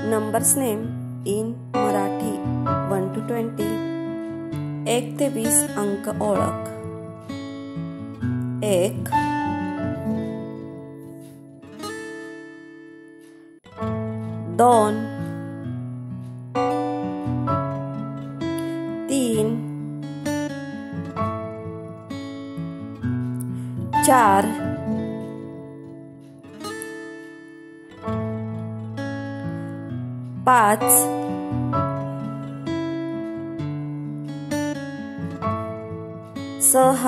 Numbers name in Marathi 1 to 20. 1 ते 20 अंक ओळख. 1 2 3 4 5 6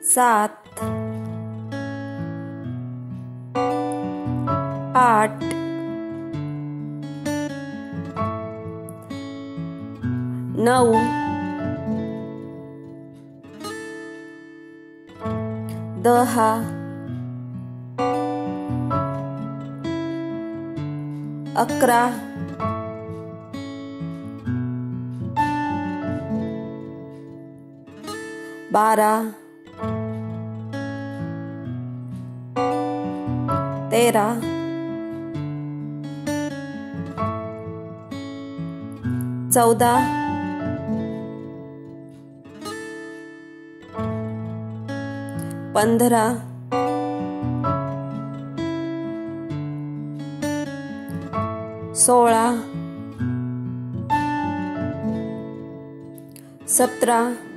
7 8 9 10 11 12 13 14 15 16 17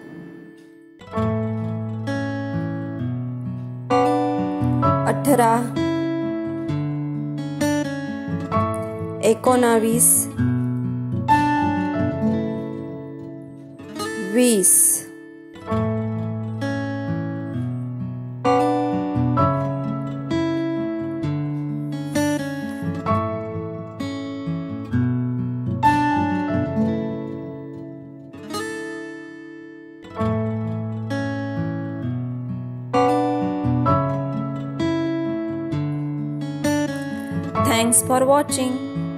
18 19 20 Thanks for watching.